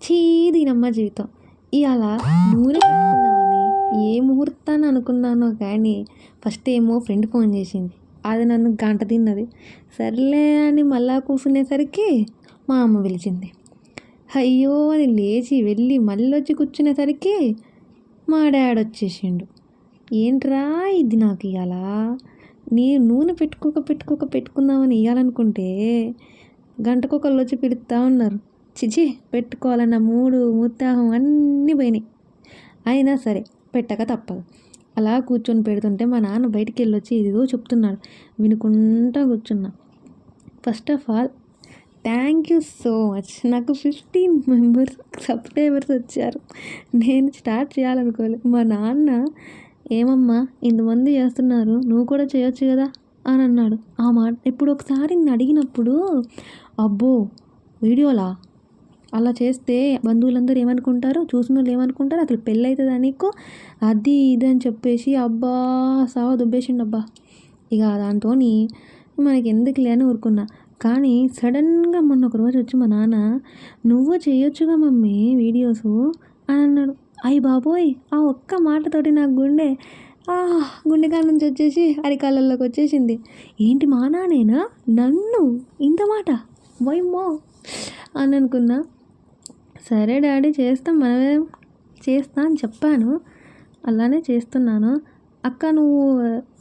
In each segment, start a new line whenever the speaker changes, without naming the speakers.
ఛీ! దీనమ్మ జీవితం. ఇయాల నూనె పెట్టుకుందామని ఏ ముహూర్తాన అనుకున్నానో కానీ ఫస్ట్ ఏమో ఫ్రెండ్ ఫోన్ చేసింది. అది నన్ను గంట తిన్నది. సర్లే అని మళ్ళా కూర్చునేసరికి మా అమ్మ పిలిచింది. అయ్యో అని లేచి వెళ్ళి మళ్ళీ వచ్చి కూర్చునేసరికి మా డాడీ వచ్చేసిండు. ఏంట్రా ఇది నాకు ఇవాళ నేను నూనె పెట్టుకుందామని ఇవ్వాలనుకుంటే గంటకొకళ్ళు వచ్చి పిలుస్తూ ఉన్నారు. చిచి పెట్టుకోవాలన్న మూడు ఉత్సాహం అన్నీ పోయినాయి. అయినా సరే పెట్టక తప్పదు. అలా కూర్చొని పెడుతుంటే మా నాన్న బయటికి వెళ్ళొచ్చి ఏదో చెప్తున్నాడు. వినుకుంటా కూర్చున్నా. First of all thank you so much. నాకు 15 సబ్స్క్రైబర్స్ వచ్చారు. నేను స్టార్ట్ చేయాలనుకోలేదు. మా నాన్న ఏమమ్మా ఇంతమంది చేస్తున్నారు, నువ్వు కూడా చేయొచ్చు కదా అని అన్నాడు. ఆ మాట ఇప్పుడు ఒకసారి నేను అడిగినప్పుడు అబ్బో వీడియోలా అలా చేస్తే బంధువులందరూ ఏమనుకుంటారు, చూసిన వాళ్ళు ఏమనుకుంటారు, అసలు పెళ్ళి అవుతుందా నీకు, అది ఇది అని చెప్పేసి అబ్బా సావ దుబ్బేసిండు అబ్బా. ఇక దాంతో మనకి ఎందుకులే అని ఊరుకున్నా. కానీ సడన్గా మొన్న ఒక రోజు వచ్చి మా నాన్న నువ్వు చేయొచ్చుగా మమ్మీ వీడియోస్ అని అన్నాడు. అయ్యి బాబోయ్ ఆ ఒక్క మాటతోటి నాకు గుండెకాల నుంచి వచ్చేసి అరికాళ్ళలోకి వచ్చేసింది. ఏంటి మా నాన్నేనా నన్ను ఇంత మాట వైమ్మో అని అనుకున్నా. సరే డాడీ చేస్తాం మనమే చేస్తా అని చెప్పాను. అలానే చేస్తున్నాను. అక్క నువ్వు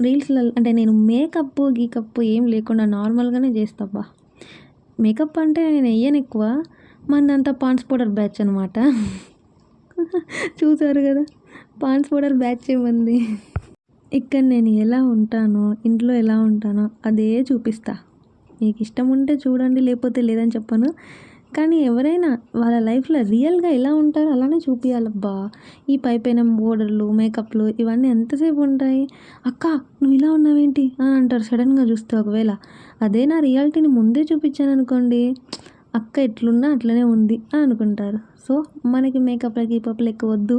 రీల్స్లో అంటే నేను మేకప్ గీకప్ ఏం లేకుండా నార్మల్గానే చేస్తాబ్బా. మేకప్ అంటే నేను వెయ్యను ఎక్కువ. మందంతా పాండ్స్ పౌడర్ బ్యాచ్ అనమాట. చూసారు కదా పాండ్స్ పౌడర్ బ్యాచ్ ఏమంది. ఇక్కడ నేను ఎలా ఉంటానో ఇంట్లో ఎలా ఉంటానో అదే చూపిస్తా. మీకు ఇష్టం ఉంటే చూడండి, లేకపోతే లేదని చెప్పను. కానీ ఎవరైనా వాళ్ళ లైఫ్లో రియల్గా ఎలా ఉంటారో అలానే చూపించాలబ్బా. ఈ పైన పౌడర్లు మేకప్లు ఇవన్నీ ఎంతసేపు ఉంటాయి. అక్క నువ్వు ఇలా ఉన్నావేంటి అని అంటారు సడన్గా చూస్తే. ఒకవేళ అదే నా రియాలిటీని ముందే చూపించాను అనుకోండి, అక్క ఎట్లున్నా అట్లనే ఉంది అని అనుకుంటారు. సో మనకి మేకప్లు ఎక్కువ వద్దు.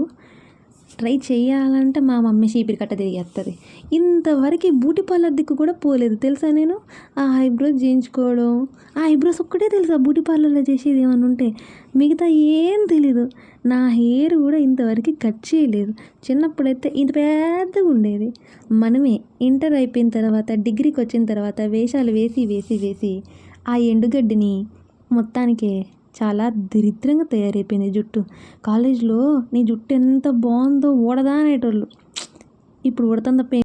ట్రై చేయాలంటే మా మమ్మీ చీపిరి కట్ట తిరిగేస్తుంది. ఇంతవరకు బ్యూటీ పార్లర్ దిక్కు కూడా పోలేదు తెలుసా. నేను ఆ ఐబ్రోస్ చేయించుకోవడం, ఆ ఐబ్రోస్ ఒక్కటే తెలుసా బ్యూటీ పార్లర్లో చేసేది ఏమైనా ఉంటే, మిగతా ఏం తెలీదు. నా హెయిర్ కూడా ఇంతవరకు కట్ చేయలేదు. చిన్నప్పుడైతే ఇంత పెద్దగా ఉండేది. మనమే ఇంటర్ అయిపోయిన తర్వాత డిగ్రీకి వచ్చిన తర్వాత వేషాలు వేసి ఆ ఎండుగడ్డిని మొత్తానికి చాలా దరిద్రంగా తయారైపోయింది జుట్టు. కాలేజ్లో నీ జుట్టు ఎంత బాగుందో ఊడదా అనేటోళ్ళు. ఇప్పుడు ఉడతందప్ప